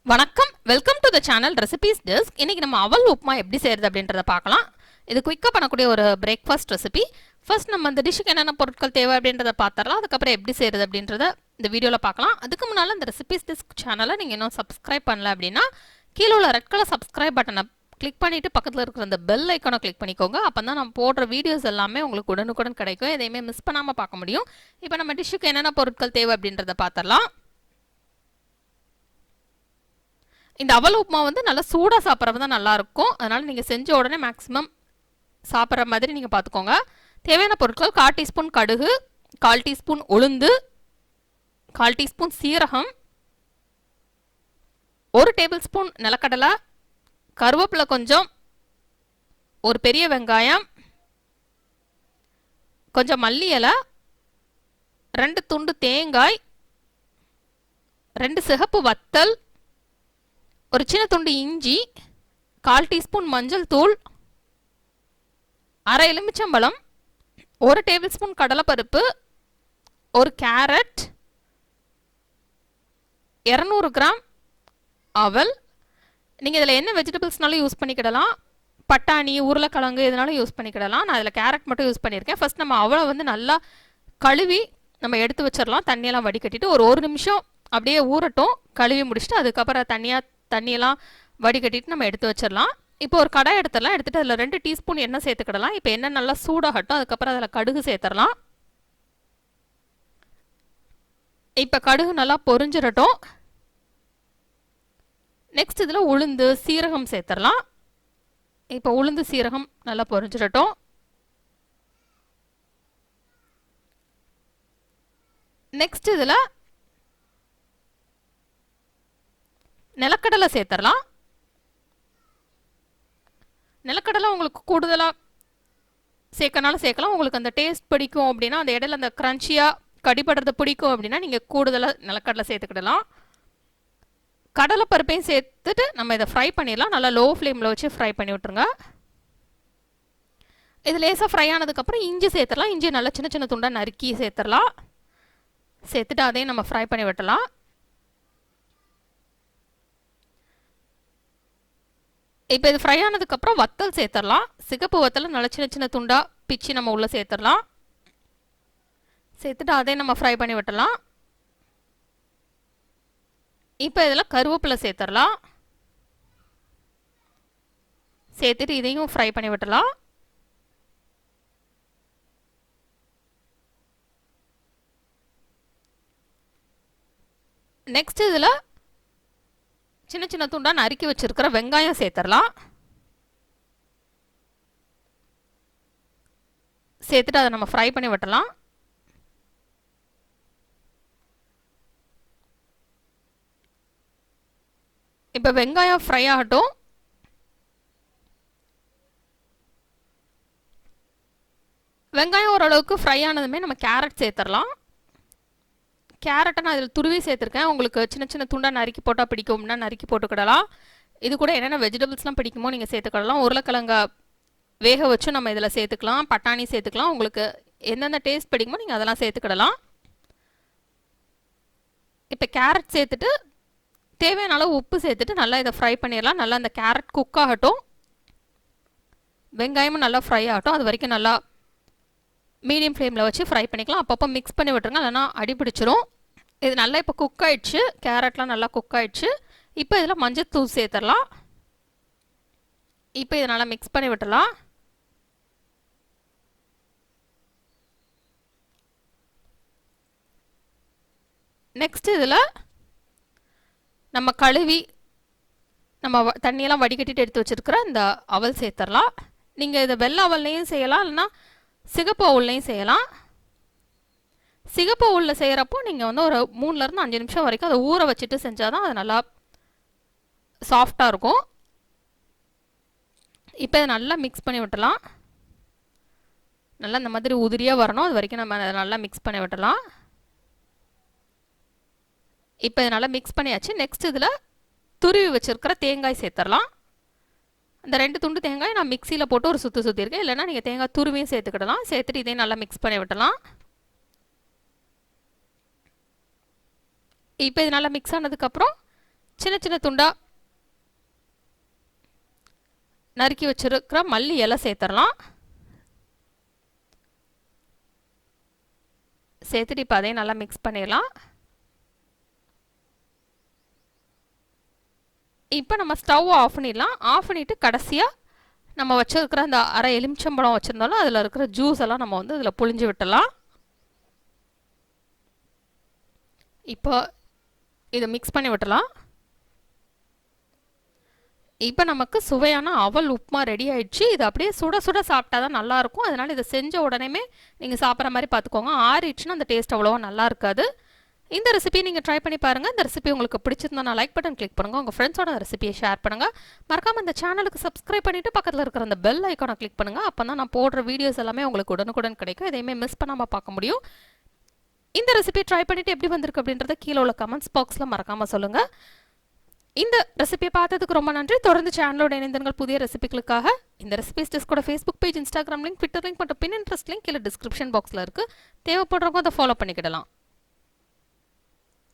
வணக்கம், welcome to the channel recipes desk. இன்னைக்கு நம்ம அவல் உப்புமா எப்படி செய்யறது அப்படின்றத பார்க்கலாம். இது குயிக்காக பண்ணக்கூடிய ஒரு பிரேக்ஃபாஸ்ட் ரெசிபி. ஃபர்ஸ்ட் நம்ம இந்த டிஷ்ஷுக்கு என்னென்ன பொருட்கள் தேவை அப்படின்றத பார்த்துடலாம். அதுக்கப்புறம் எப்படி செய்யறது அப்படின்றத இந்த வீடியோவில் பார்க்கலாம். அதுக்கு முன்னால் இந்த ரெசிபீஸ் டெஸ்க் சேனலை நீங்கள் இன்னும் சப்ஸ்கிரைப் பண்ணல அப்படின்னா கீழே உள்ள ரெட் கலர் சப்ஸ்கிரைப் பட்டனை கிளிக் பண்ணிவிட்டு பக்கத்தில் இருக்கிற அந்த பெல் ஐக்கானை கிளிக் பண்ணிக்கோங்க. அப்போ தான் நம்ம போடுற வீடியோஸ் எல்லாமே உங்களுக்கு உடனுக்குடன் கிடைக்கும். எதையுமே மிஸ் பண்ணாமல் பார்க்க முடியும். இப்போ நம்ம டிஷ்ஷுக்கு என்னென்ன பொருட்கள் தேவை அப்படின்றத பார்த்துடலாம். இந்த அவல் உப்புமா வந்து நல்லா சூடாக சாப்பிட்றது தான் நல்லாயிருக்கும். அதனால் நீங்கள் செஞ்ச உடனே மேக்ஸிமம் சாப்பிட்ற மாதிரி நீங்கள் பார்த்துக்கோங்க. தேவையான பொருட்கள் 1/4 டீஸ்பூன் கடுகு, 1/4 டீஸ்பூன் உளுந்து, 1/4 டீஸ்பூன் சீரகம், 1 டேபிள் ஸ்பூன் நிலக்கடலை, கருவேப்பிலை கொஞ்சம், ஒரு பெரிய வெங்காயம், கொஞ்சம் மல்லி இலை, 2 துண்டு தேங்காய், 2 சிகப்பு வத்தல், ஒரு சின்ன துண்டு இஞ்சி, 1/4 டீஸ்பூன் மஞ்சள் தூள், அரை எலுமிச்சம்பழம், 1 டேபிள் ஸ்பூன் கடலைப்பருப்பு, ஒரு கேரட், 200 கிராம் அவல். நீங்கள் இதில் என்ன வெஜிடபிள்ஸ்னாலும் யூஸ் பண்ணிக்கிடலாம். பட்டாணி, உருளைக்கிழங்கு இதனாலும் யூஸ் பண்ணிக்கிடலாம். நான் இதில் கேரட் மட்டும் யூஸ் பண்ணியிருக்கேன். ஃபர்ஸ்ட் நம்ம அவலை வந்து நல்லா கழுவி நம்ம எடுத்து வச்சிடலாம். தண்ணியெல்லாம் வடிகட்டிட்டு ஒரு நிமிஷம் அப்படியே ஊறட்டும். கழுவி முடிச்சுட்டு அதுக்கப்புறம் தண்ணியெல்லாம் வடிகட்டிட்டு நம்ம எடுத்து வச்சிடலாம். இப்போ ஒரு கடாய் எடுத்துடலாம். எடுத்துகிட்டு அதில் 2 டீஸ்பூன் எண்ணெய் சேர்த்துக்கிடலாம். இப்போ எண்ணெய் நல்லா சூடாகட்டும். அதுக்கப்புறம் அதில் கடுகு சேர்த்துடலாம். இப்போ கடுகு நல்லா பொரிஞ்சிடட்டும். நெக்ஸ்ட் இதில் உளுந்து சீரகம் சேர்த்துடலாம். இப்போ உளுந்து சீரகம் நல்லா பொரிஞ்சிடட்டும். நெக்ஸ்ட் இதில் நிலக்கடலை சேர்த்துடலாம். நிலக்கடலை உங்களுக்கு கூடுதலாக சேர்க்கனாலும் சேர்க்கலாம். உங்களுக்கு அந்த டேஸ்ட் பிடிக்கும் அப்படின்னா, அந்த இடையில அந்த க்ரன்ச்சியாக கடிப்படுறது பிடிக்கும் அப்படின்னா நீங்கள் கூடுதலாக நிலக்கடலை சேர்த்துக்கிடலாம். கடலைப்பருப்பையும் சேர்த்துட்டு நம்ம இதை ஃப்ரை பண்ணிடலாம். நல்லா லோ ஃப்ளேமில் வச்சு ஃப்ரை பண்ணி விட்டுருங்க. இது லேசாக ஃப்ரை ஆனதுக்கப்புறம் இஞ்சி சேர்த்துடலாம். இஞ்சி நல்லா சின்ன சின்ன துண்டாக நறுக்கி சேர்த்துடலாம். சேர்த்துட்டு அதையும் நம்ம ஃப்ரை பண்ணி விட்டலாம். இப்போ இது ஃப்ரை ஆனதுக்கப்புறம் வத்தல் சேர்த்துடலாம். சிகப்பு வத்தலை நல்லா சின்ன சின்ன துண்டாக பிச்சு நம்ம உள்ளே சேர்த்துடலாம். சேர்த்துட்டு அதையும் நம்ம ஃப்ரை பண்ணி விட்டலாம். இப்போ இதில் கருவேப்பிலை சேர்த்துடலாம். சேர்த்துட்டு இதையும் ஃப்ரை பண்ணி விட்டலாம். நெக்ஸ்ட் இதில் சின்ன சின்ன துண்டா நறுக்கி வச்சிருக்கிற வெங்காயம் சேர்த்துடலாம். சேர்த்துட்டு அதை நம்ம ஃப்ரை பண்ணி விட்டலாம். இப்போ வெங்காயம் ஃப்ரை ஆகட்டும். வெங்காயம் ஓரளவுக்கு ஃப்ரை ஆனதுமே நம்ம கேரட் சேர்த்துடலாம். கேரட்டை நான் இதில் துருவி சேர்த்துருக்கேன். உங்களுக்கு சின்ன சின்ன துண்டாக நறுக்கி போட்டால் பிடிக்கும்னா நறுக்கி போட்டுக்கிடலாம். இது கூட என்னென்ன வெஜிடபிள்ஸ்லாம் பிடிக்குமோ நீங்கள் சேர்த்துக்கிடலாம். உருளைக்கிழங்க வேக வச்சு நம்ம இதில் சேர்த்துக்கலாம். பட்டாணி சேர்த்துக்கலாம். உங்களுக்கு எந்தெந்த டேஸ்ட் பிடிக்குமோ நீங்கள் அதெல்லாம் சேர்த்துக்கிடலாம். இப்போ கேரட் சேர்த்துட்டு தேவையான அளவு உப்பு சேர்த்துட்டு நல்லா இதை ஃப்ரை பண்ணிடலாம். நல்லா இந்த கேரட் குக் ஆகட்டும். வெங்காயமும் நல்லா ஃப்ரை ஆகட்டும். அது வரைக்கும் நல்லா மீடியம் ஃப்ளேமில் வச்சு ஃப்ரை பண்ணிக்கலாம். அப்பப்போ மிக்ஸ் பண்ணி விட்டுருங்க, இல்லைனா அடி பிடிச்சிரும். இது நல்லா இப்போ குக் ஆகிடுச்சு. கேரட்லாம் நல்லா குக் ஆகிடுச்சு. இப்போ இதில் மஞ்சள் தூள் சேர்த்துடலாம். இப்போ இதை நல்லா மிக்ஸ் பண்ணி விட்டுடலாம். நெக்ஸ்ட் இதில் நம்ம கழுவி நம்ம தண்ணியெல்லாம் வடிகட்டிட்டு எடுத்து வச்சுருக்கிற இந்த அவல் சேர்த்துடலாம். நீங்கள் இதை வெள்ளை அவல்லையும் செய்யலாம், இல்லைனா சிகப்பு அவல்லையும் செய்யலாம். சிகப்பு அவலில் செய்கிறப்போ நீங்கள் வந்து ஒரு 3லேருந்து 5 நிமிஷம் வரைக்கும் அதை ஊற வச்சுட்டு செஞ்சால் தான் அது நல்லா சாஃப்டாக இருக்கும். இப்போ இதை நல்லா மிக்ஸ் பண்ணி விட்டலாம். நல்லா இந்த மாதிரி உதிரியாக வரணும். அது வரைக்கும் நம்ம அதை நல்லா மிக்ஸ் பண்ணி விட்டலாம். இப்போ இதை நல்லா மிக்ஸ் பண்ணியாச்சு. நெக்ஸ்ட் இதில் துருவி வச்சுருக்கிற தேங்காய் சேர்த்துடலாம். அந்த 2 துண்டு தேங்காய் நான் மிக்சியில் போட்டு ஒரு சுற்றிருக்கேன். இல்லைனா நீங்கள் தேங்காய் துருவியும் சேர்த்துக்கிடலாம். சேர்த்துட்டு இதையும் நல்லா மிக்ஸ் பண்ணி விட்டலாம். இப்போ இது நல்லா மிக்ஸ் ஆனதுக்கப்புறம் சின்ன சின்ன துண்டா நறுக்கி வச்சிருக்கிற மல்லி இலை சேர்த்துடலாம். சேர்த்துட்டு இப்போ அதையும் நல்லா மிக்ஸ் பண்ணிடலாம். இப்போ நம்ம ஸ்டவ் ஆஃப் பண்ணிடலாம். ஆஃப் பண்ணிவிட்டு கடைசியாக நம்ம வச்சுருக்கிற அந்த அரை எலுமிச்சம்பழம் வச்சுருந்தாலும் அதில் இருக்கிற ஜூஸ் எல்லாம் நம்ம வந்து இதில் புழிஞ்சு விட்டுடலாம். இப்போ இதை மிக்ஸ் பண்ணி விட்டுலாம். இப்போ நமக்கு சுவையான அவல் உப்புமா ரெடி ஆயிடுச்சு. இது அப்படியே சுட சுட சாப்பிட்டா தான் நல்லாயிருக்கும். அதனால் இதை செஞ்ச உடனே நீங்கள் சாப்பிட்ற மாதிரி பார்த்துக்கோங்க. ஆறிடுச்சுன்னா அந்த டேஸ்ட் அவ்வளோவா நல்லா இருக்காது. இந்த ரெசிபி நீங்கள் ட்ரை பண்ணி பாருங்கள். இந்த ரெசிபி உங்களுக்கு பிடிச்சிருந்தா நான் லைக் பட்டன் கிளிக் பண்ணுங்கள். உங்கள் ஃப்ரெண்ட்ஸோட அந்த ரெசிபியை ஷேர் பண்ணுங்கள். மறக்காமல் இந்த சேனலுக்கு சப்ஸ்கிரைப் பண்ணிவிட்டு பக்கத்தில் இருக்கிற அந்த பெல் ஐக்கானை கிளிக் பண்ணுங்கள். அப்போ தான் நான் போடுற வீடியோஸ் எல்லாமே உங்களுக்கு உடனுக்குடன் கிடைக்கும். எதையுமே மிஸ் பண்ணாமல் பார்க்க முடியும். இந்த ரெசிபி ட்ரை பண்ணிவிட்டு எப்படி வந்திருக்கு அப்படின்றத கீழே உள்ள கமெண்ட்ஸ் பாக்ஸில் மறக்காமல் சொல்லுங்கள். இந்த ரெசிபியை பார்த்ததுக்கு ரொம்ப நன்றி. தொடர்ந்து சேனலோட இணைந்தங்கள் புதிய ரெசிபிகளுக்காக. இந்த ரெசிபிஸ் டெஸ்கோட Facebook page, Instagram link, Twitter link மற்றும் பின் இன்ட்ரெஸ்ட் லிங்க் கீழே டிஸ்கிரிப்ஷன் பாக்ஸில் இருக்குது. தேவைப்படுறவங்க அதை ஃபாலோ பண்ணிக்கிடலாம்.